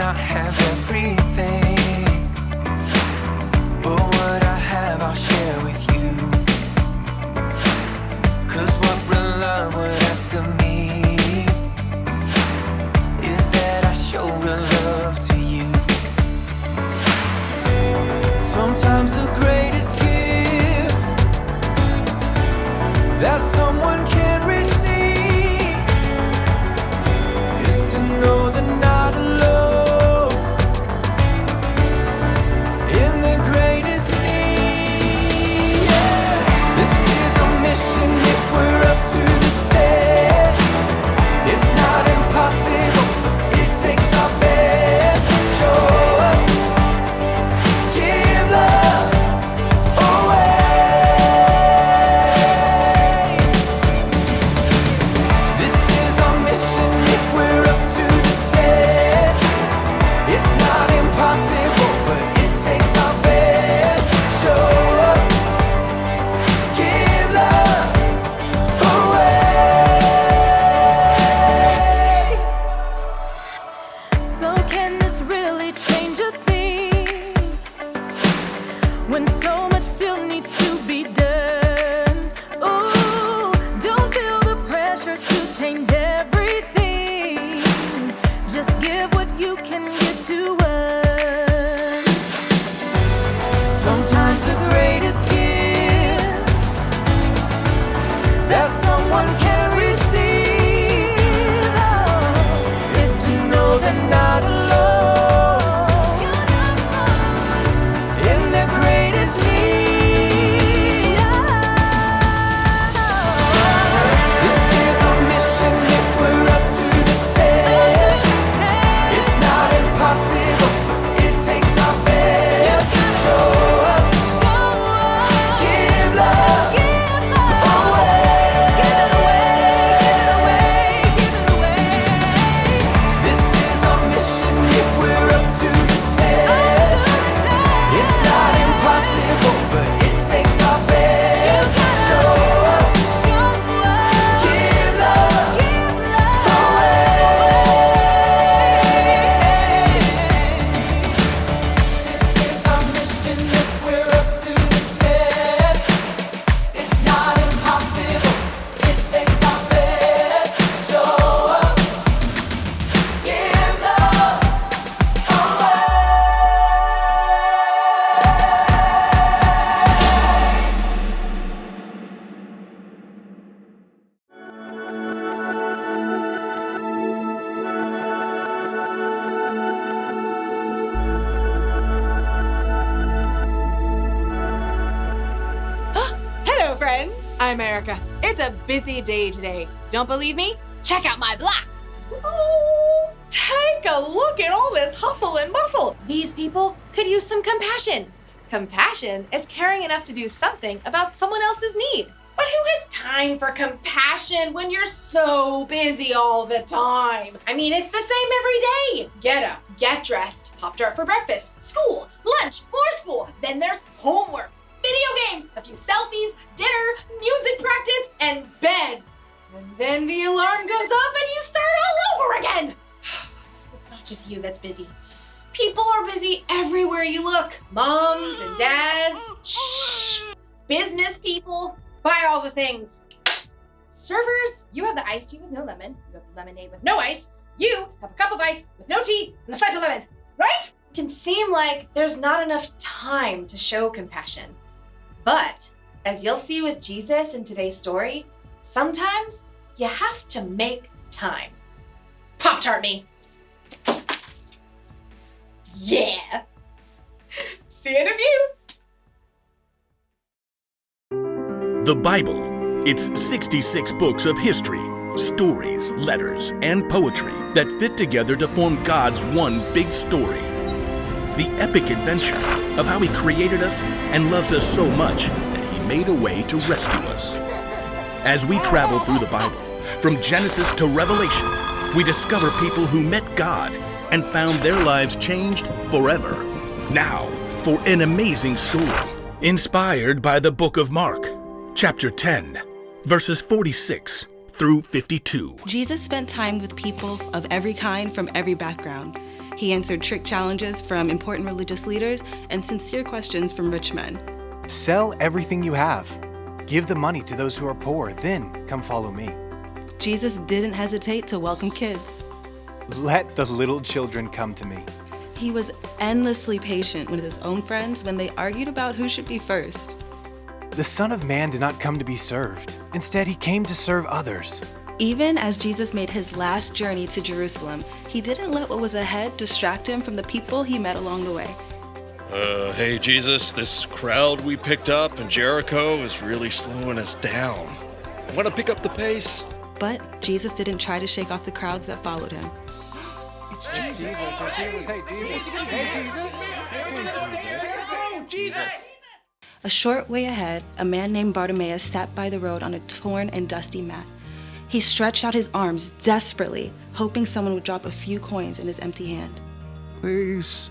not have everything, but what I have I'll share with you. 'Cause what real love would ask of me is that I show real love to you. Sometimes the greatest gift that someone can receive is to know they're not alone in the greatest need. Yeah. This is our mission if we're up to the test. It's not impossible, it takes our best. Show up, give love away. This is our mission if we're up to the test. It's not impossible, but it takes our best. Show up, give love away. So can this really change a thing when so much still needs to be done? Ooh, don't feel the pressure to change everything. Just give what you can give to us. Sometimes the greatest gift that someone can receive is to know they're not alone in their greatest need. This is our mission if we're up to the test. It's not impossible, it takes our best. Show up, give love away. This is our mission if we're up to the test. It's not impossible, but it takes our best. Show up, give love away. This is our mission if we're up to the test. It's not impossible, it takes our best. Show up, give love away. Hello, friends. I'm Erica. It's a busy day today. Don't believe me? Check out my block. Oh, take a look at all this hustle and bustle. These people could use some compassion. Compassion is caring enough to do something about someone else's need. But who has time for compassion when you're so busy all the time? I mean, it's the same every day. Get up, get dressed, Pop-Tart for breakfast, school, lunch, more school. Then there's homework, video games, a few selfies, dinner, music practice, and bed. And then the alarm goes off and you start all over again. It's not just you that's busy. People are busy everywhere you look. Moms and dads, shh, business people, buy all the things. Servers, you have the iced tea with no lemon. You have the lemonade with no ice. You have a cup of ice with no tea and a slice of lemon, right? It can seem like there's not enough time to show compassion. But as you'll see with Jesus in today's story, sometimes you have to make time. Pop-Tart me. Yeah. See you in a few. The Bible. It's 66 books of history, stories, letters, and poetry that fit together to form God's one big story. The epic adventure of how He created us and loves us so much that He made a way to rescue us. As we travel through the Bible, from Genesis to Revelation, we discover people who met God and found their lives changed forever. Now, for an amazing story, inspired by the book of Mark, chapter 10, verses 46 through 52. Jesus spent time with people of every kind from every background. He answered trick challenges from important religious leaders and sincere questions from rich men. Sell everything you have. Give the money to those who are poor, then come follow me. Jesus didn't hesitate to welcome kids. Let the little children come to me. He was endlessly patient with his own friends when they argued about who should be first. The Son of Man did not come to be served. Instead, he came to serve others. Even as Jesus made his last journey to Jerusalem, he didn't let what was ahead distract him from the people he met along the way. Hey Jesus, this crowd we picked up in Jericho is really slowing us down. Want to pick up the pace? But Jesus didn't try to shake off the crowds that followed him. It's Jesus. Jesus. A short way ahead, a man named Bartimaeus sat by the road on a torn and dusty mat. He stretched out his arms desperately, hoping someone would drop a few coins in his empty hand. Please,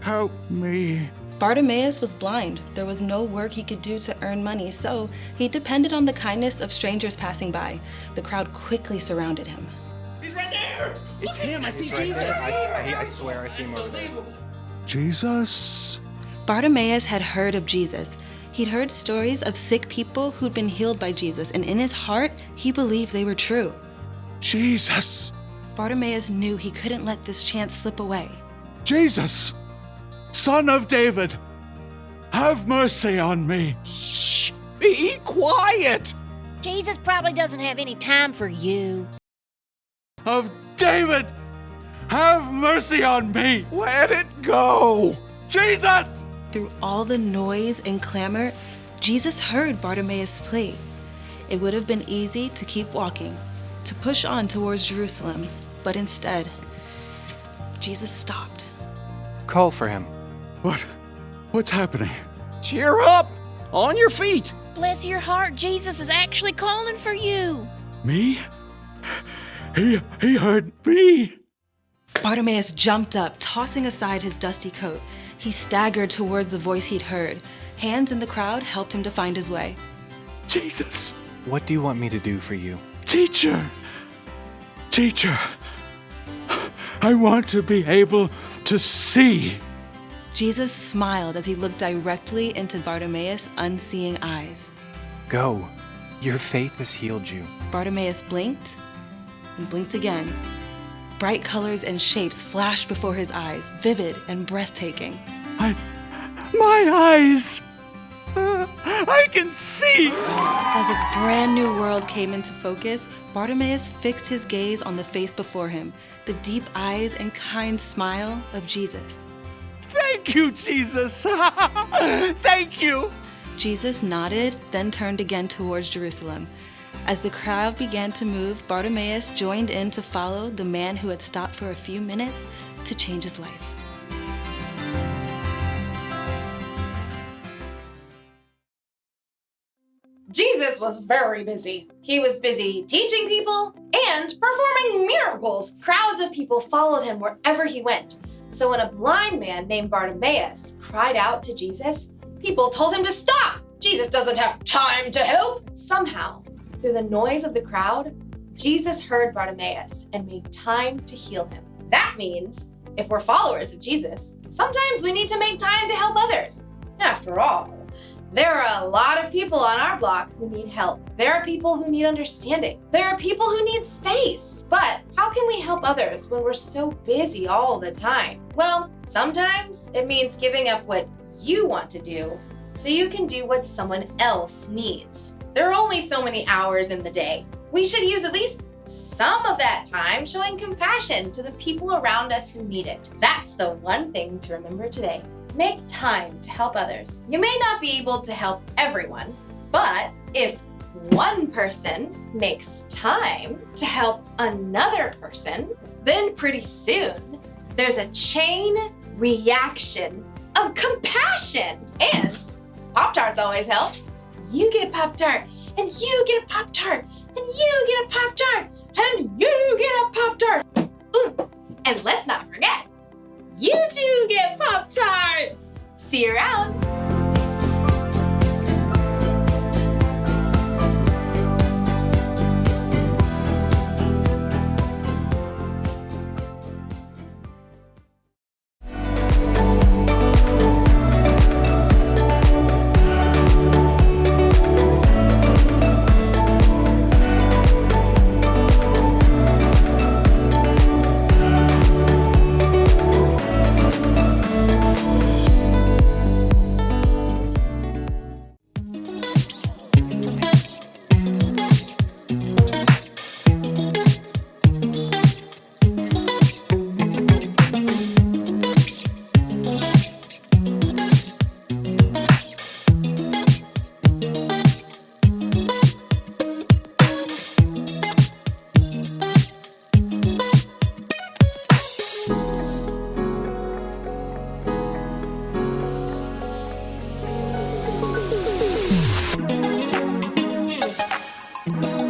help me. Bartimaeus was blind. There was no work he could do to earn money, so he depended on the kindness of strangers passing by. The crowd quickly surrounded him. He's right there! It's him. I see Jesus. I swear I see him over there. Jesus? Bartimaeus had heard of Jesus. He'd heard stories of sick people who'd been healed by Jesus, and in his heart, he believed they were true. Jesus! Bartimaeus knew he couldn't let this chance slip away. Jesus! Son of David! Have mercy on me! Shh! Be quiet! Jesus probably doesn't have any time for you. Of David! Have mercy on me! Let it go! Jesus! Through all the noise and clamor, Jesus heard Bartimaeus' plea. It would have been easy to keep walking, to push on towards Jerusalem, but instead, Jesus stopped. Call for him. What's happening? Cheer up! On your feet! Bless your heart, Jesus is actually calling for you. Me? He heard me. Bartimaeus jumped up, tossing aside his dusty coat. He staggered towards the voice he'd heard. Hands in the crowd helped him to find his way. Jesus! What do you want me to do for you? Teacher! I want to be able to see. Jesus smiled as he looked directly into Bartimaeus' unseeing eyes. Go. Your faith has healed you. Bartimaeus blinked and blinked again. Bright colors and shapes flashed before his eyes, vivid and breathtaking. My eyes! I can see! As a brand new world came into focus, Bartimaeus fixed his gaze on the face before him, the deep eyes and kind smile of Jesus. Thank you, Jesus! Thank you! Jesus nodded, then turned again towards Jerusalem. As the crowd began to move, Bartimaeus joined in to follow the man who had stopped for a few minutes to change his life. Jesus was very busy. He was busy teaching people and performing miracles. Crowds of people followed him wherever he went. So when a blind man named Bartimaeus cried out to Jesus, people told him to stop. Jesus doesn't have time to help. Somehow, through the noise of the crowd, Jesus heard Bartimaeus and made time to heal him. That means, if we're followers of Jesus, sometimes we need to make time to help others. After all, there are a lot of people on our block who need help. There are people who need understanding. There are people who need space. But how can we help others when we're so busy all the time? Well, sometimes it means giving up what you want to do so you can do what someone else needs. There are only so many hours in the day. We should use at least some of that time showing compassion to the people around us who need it. That's the one thing to remember today. Make time to help others. You may not be able to help everyone, but if one person makes time to help another person, then pretty soon there's a chain reaction of compassion. And Pop-Tarts always help. You get a Pop-Tart, and you get a Pop-Tart, and you get a Pop-Tart, and you get a Pop-Tart. Ooh, and let's not forget, you too get Pop-Tarts. See you around. Yes!